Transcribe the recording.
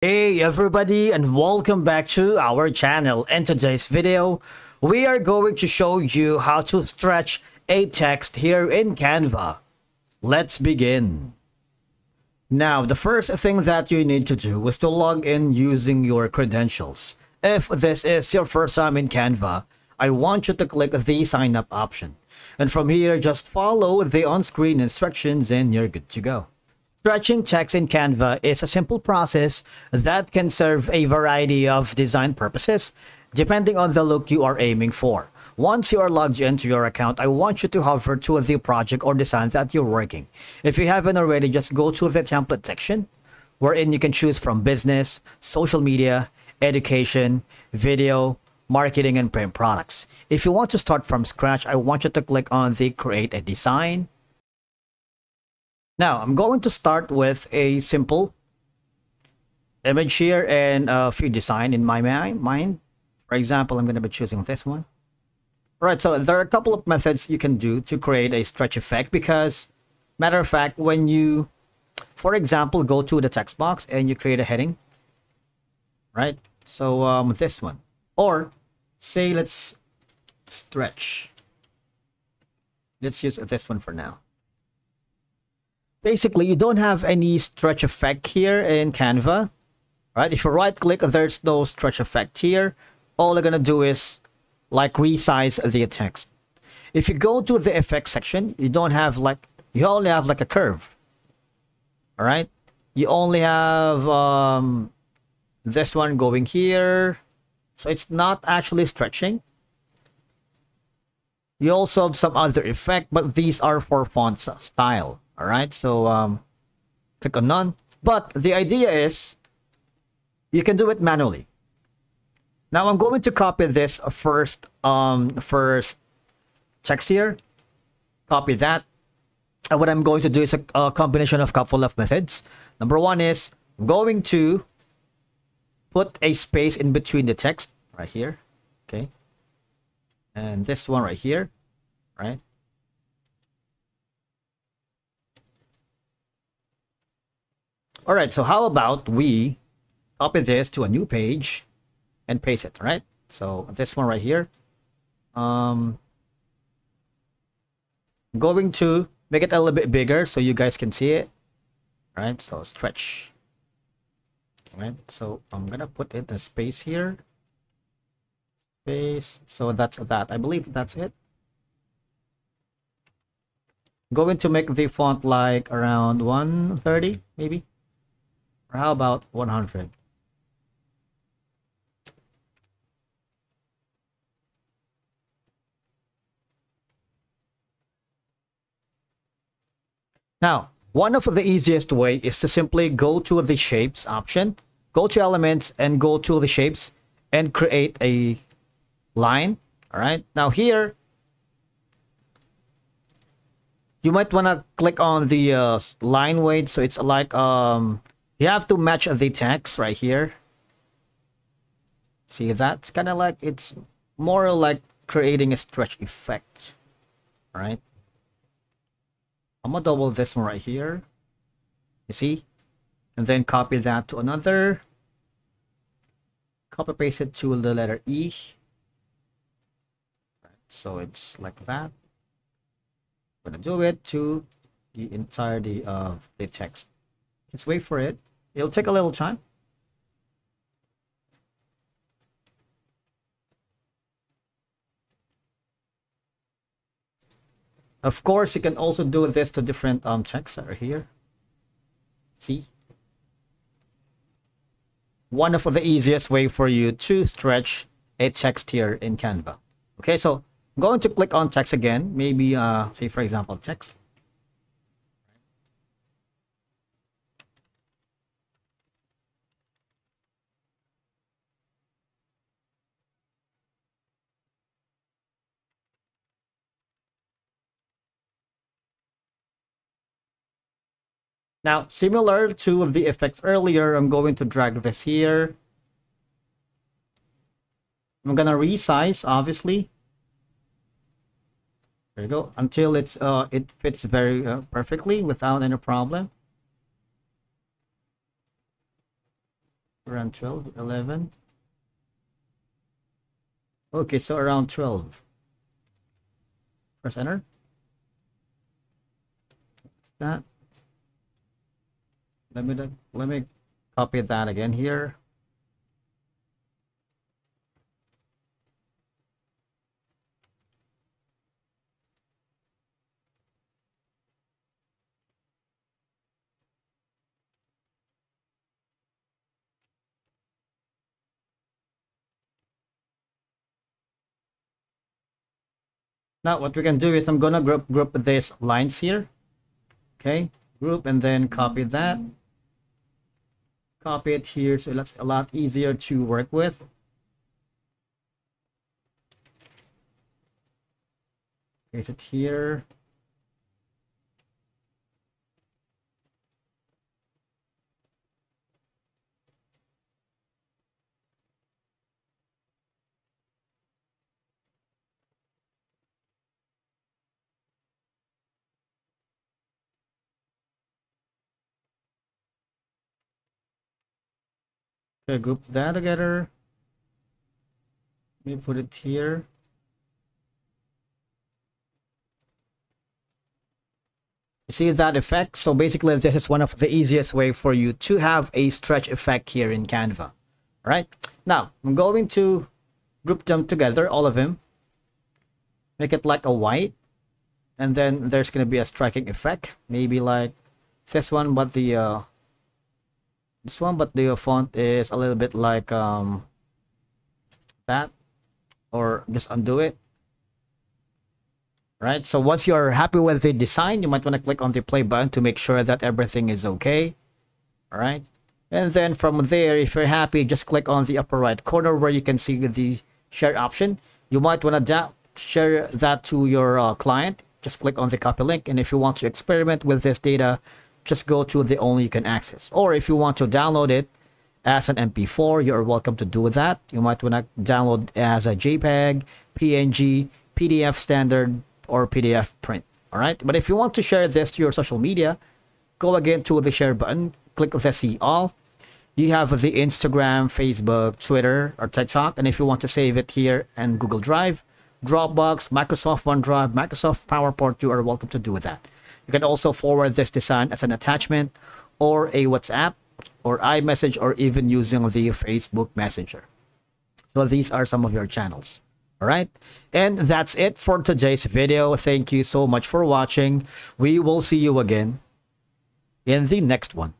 Hey everybody, and welcome back to our channel. In today's video, we are going to show you how to stretch a text here in Canva. Let's begin. Now, the first thing that you need to do is to log in using your credentials. If this is your first time in Canva, I want you to click the sign up option. And from here, just follow the on-screen instructions and you're good to go. Stretching text in Canva is a simple process that can serve a variety of design purposes, depending on the look you are aiming for. Once you are logged into your account, I want you to hover to the project or design that you're working. If you haven't already, just go to the template section, wherein you can choose from business, social media, education, video, marketing, and print products. If you want to start from scratch, I want you to click on the create a design. Now, I'm going to start with a simple image here and a few design in my mind. For example, I'm going to be choosing this one. All right, so there are a couple of methods you can do to create a stretch effect because, matter of fact, when you, for example, go to the text box and you create a heading, right? So this one, or say let's stretch. Let's use this one for now. Basically, you don't have any stretch effect here in Canva, right? If you right click, there's no stretch effect here. All you're gonna do is like resize the text. If you go to the effect section, you don't have like, you only have like a curve. All right, you only have this one going here, so it's not actually stretching. You also have some other effect, but these are for font style. All right, so click on none. But the idea is you can do it manually. Now I'm going to copy this first text here. Copy that. And what I'm going to do is a combination of a couple of methods. Number one is I'm going to put a space in between the text right here. Okay. And this one right here, right? All right, so how about we copy this to a new page and paste it, right? So this one right here. I'm going to make it a little bit bigger so you guys can see it, right? So stretch, right? So I'm gonna put it in space here, space. So that's that. I believe that's it. Going to make the font like around 130 maybe. Or how about 100? Now, one of the easiest way is to simply go to the shapes option, go to elements and go to the shapes and create a line. All right. Now here, you might want to click on the line weight. So it's like, you have to match the text right here. See, that's kind of like, it's more like creating a stretch effect. All right. I'm gonna double this one right here. You see? And then copy that to another. Copy paste it to the letter E. Right, so it's like that. I'm gonna do it to the entirety of the text. Just wait for it. It'll take a little time. Of course, you can also do this to different texts that are here. See? One of the easiest way for you to stretch a text here in Canva. Okay, so I'm going to click on text again. Maybe, say for example, text. Now, similar to the effects earlier, I'm going to drag this here. I'm gonna resize, obviously. There you go, until it fits very perfectly without any problem. Around 12, 11. Okay, so around 12. Press enter. What's that? Let me copy that again here. Now what we can do is I'm gonna group these lines here. Okay, group and then copy that. Copy it here, so that's a lot easier to work with. Paste it here. Okay, group that together. Let me put it here. You see that effect? So basically, this is one of the easiest way for you to have a stretch effect here in Canva. All right. Now, I'm going to group them together, all of them. Make it like a white. And then there's going to be a striking effect. Maybe like this one, but the font is a little bit like that. Or just undo it. Right, so once you're happy with the design, you might want to click on the play button to make sure that everything is okay. All right, and then from there, if you're happy, just click on the upper right corner where you can see the share option. You might want to share that to your client. Just click on the copy link, and if you want to experiment with this data, just go to the only you can access. Or if you want to download it as an MP4, you're welcome to do that. You might want to download as a JPEG, PNG, PDF standard, or PDF print. All right, but if you want to share this to your social media, go again to the share button, click the see all. You have the Instagram, Facebook, Twitter, or TikTok, and if you want to save it here in Google Drive, Dropbox, Microsoft OneDrive, Microsoft PowerPoint, you are welcome to do that. You can also forward this design as an attachment or a WhatsApp or iMessage, or even using the Facebook Messenger. So these are some of your channels. All right, and that's it for today's video. Thank you so much for watching. We will see you again in the next one.